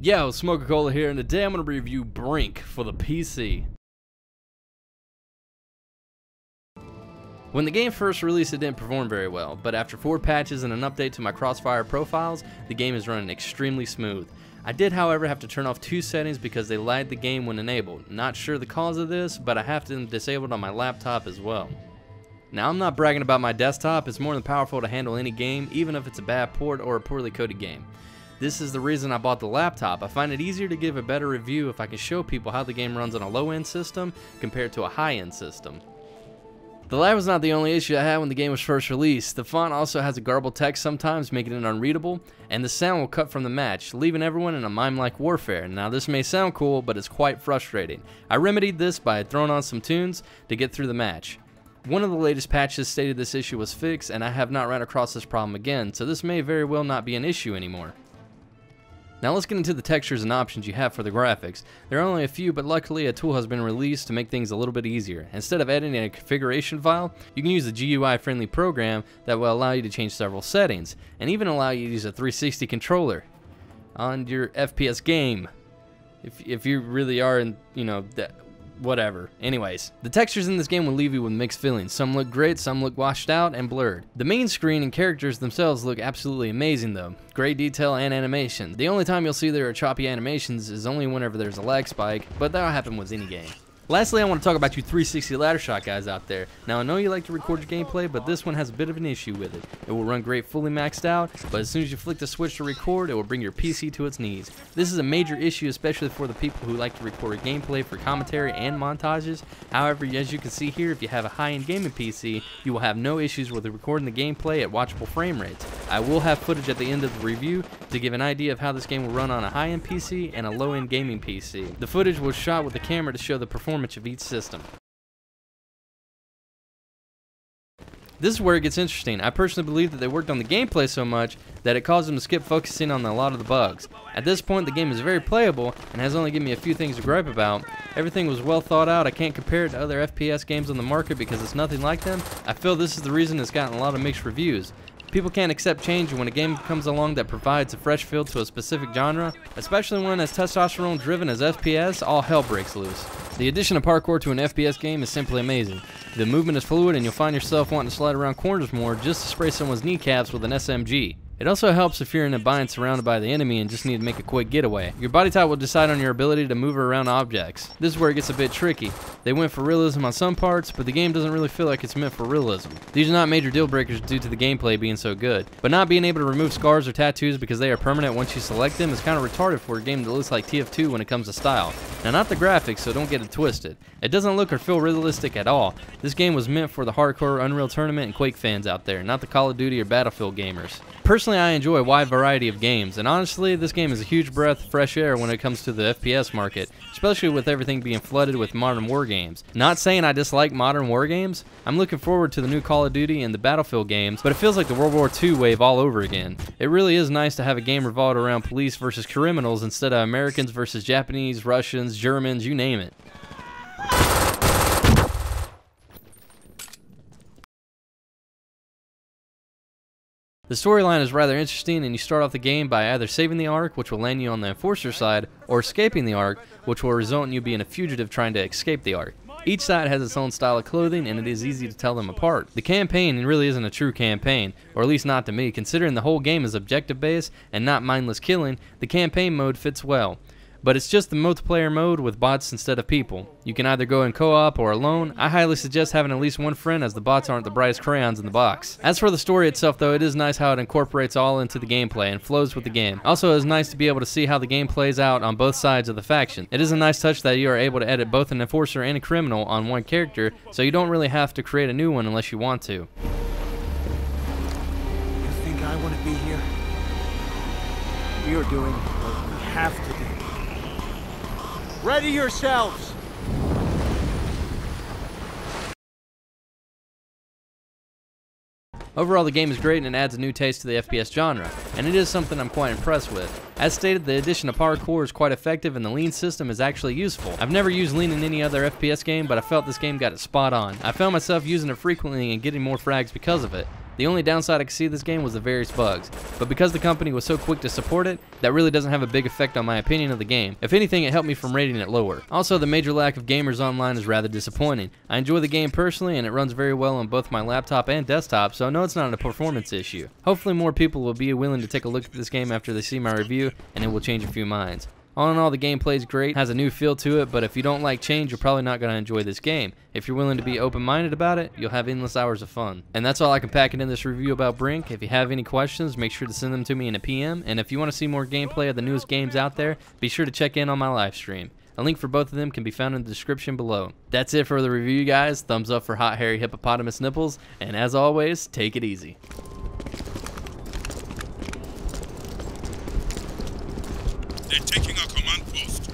Yo, SmokaCola here, and today I'm going to review Brink for the PC. When the game first released, it didn't perform very well, but after 4 patches and an update to my crossfire profiles, the game is running extremely smooth. I did, however, have to turn off 2 settings because they lagged the game when enabled. Not sure the cause of this, but I have them disabled on my laptop as well. Now, I'm not bragging about my desktop, it's more than powerful to handle any game, even if it's a bad port or a poorly coded game. This is the reason I bought the laptop. I find it easier to give a better review if I can show people how the game runs on a low-end system compared to a high-end system. The lag was not the only issue I had when the game was first released. The font also has a garbled text sometimes, making it unreadable, and the sound will cut from the match, leaving everyone in a mime-like warfare. Now, this may sound cool, but it's quite frustrating. I remedied this by throwing on some tunes to get through the match. One of the latest patches stated this issue was fixed, and I have not run across this problem again, so this may very well not be an issue anymore. Now let's get into the textures and options you have for the graphics. There are only a few, but luckily a tool has been released to make things a little bit easier. Instead of editing a configuration file, you can use the GUI friendly program that will allow you to change several settings, and even allow you to use a 360 controller on your FPS game. If you really are in, whatever. Anyways, the textures in this game will leave you with mixed feelings. Some look great, some look washed out and blurred. The main screen and characters themselves look absolutely amazing though. Great detail and animation. The only time you'll see there are choppy animations is only whenever there's a lag spike, but that'll happen with any game. Lastly, I want to talk about you 360 ladder shot guys out there. Now, I know you like to record your gameplay, but this one has a bit of an issue with it. It will run great fully maxed out, but as soon as you flick the switch to record, it will bring your PC to its knees. This is a major issue, especially for the people who like to record gameplay for commentary and montages. However, as you can see here, if you have a high-end gaming PC, you will have no issues with recording the gameplay at watchable frame rates. I will have footage at the end of the review to give an idea of how this game will run on a high-end PC and a low-end gaming PC. The footage was shot with the camera to show the performance of each system. This is where it gets interesting. I personally believe that they worked on the gameplay so much that it caused them to skip focusing on a lot of the bugs. At this point, the game is very playable and has only given me a few things to gripe about. Everything was well thought out. I can't compare it to other FPS games on the market because it's nothing like them. I feel this is the reason it's gotten a lot of mixed reviews. People can't accept change when a game comes along that provides a fresh feel to a specific genre, especially one as testosterone driven as FPS. All hell breaks loose. The addition of parkour to an FPS game is simply amazing. The movement is fluid and you'll find yourself wanting to slide around corners more just to spray someone's kneecaps with an SMG. It also helps if you're in a bind surrounded by the enemy and just need to make a quick getaway. Your body type will decide on your ability to move around objects. This is where it gets a bit tricky. They went for realism on some parts, but the game doesn't really feel like it's meant for realism. These are not major deal breakers due to the gameplay being so good, but not being able to remove scars or tattoos because they are permanent once you select them is kind of retarded for a game that looks like TF2 when it comes to style. Now, not the graphics, so don't get it twisted. It doesn't look or feel realistic at all. This game was meant for the hardcore Unreal Tournament and Quake fans out there, not the Call of Duty or Battlefield gamers. Personally, I enjoy a wide variety of games, and honestly, this game is a huge breath of fresh air when it comes to the FPS market, especially with everything being flooded with modern war games. Not saying I dislike modern war games. I'm looking forward to the new Call of Duty and the Battlefield games, but it feels like the World War II wave all over again. It really is nice to have a game revolved around police versus criminals instead of Americans versus Japanese, Russians, Germans, you name it. The storyline is rather interesting, and you start off the game by either saving the Ark, which will land you on the Enforcer side, or escaping the Ark, which will result in you being a fugitive trying to escape the Ark. Each side has its own style of clothing, and it is easy to tell them apart. The campaign really isn't a true campaign, or at least not to me. Considering the whole game is objective based and not mindless killing, the campaign mode fits well. But it's just the multiplayer mode with bots instead of people. You can either go in co-op or alone. I highly suggest having at least one friend, as the bots aren't the brightest crayons in the box. As for the story itself though, it is nice how it incorporates all into the gameplay and flows with the game. Also, it is nice to be able to see how the game plays out on both sides of the faction. It is a nice touch that you are able to edit both an enforcer and a criminal on one character, so you don't really have to create a new one unless you want to. You think I want to be here? You're doing what we have to do. Ready yourselves! Overall, the game is great and it adds a new taste to the FPS genre, and it is something I'm quite impressed with. As stated, the addition of parkour is quite effective and the lean system is actually useful. I've never used lean in any other FPS game, but I felt this game got it spot on. I found myself using it frequently and getting more frags because of it. The only downside I could see of this game was the various bugs, but because the company was so quick to support it, that really doesn't have a big effect on my opinion of the game. If anything, it helped me from rating it lower. Also, the major lack of gamers online is rather disappointing. I enjoy the game personally, and it runs very well on both my laptop and desktop, so I know it's not a performance issue. Hopefully more people will be willing to take a look at this game after they see my review, and it will change a few minds. All in all, the gameplay is great, has a new feel to it, but if you don't like change, you're probably not going to enjoy this game. If you're willing to be open-minded about it, you'll have endless hours of fun. And that's all I can pack into this review about Brink. If you have any questions, make sure to send them to me in a PM, and if you want to see more gameplay of the newest games out there, be sure to check in on my live stream. A link for both of them can be found in the description below. That's it for the review, guys. Thumbs up for hot, hairy hippopotamus nipples, and as always, take it easy. They're taking our command post.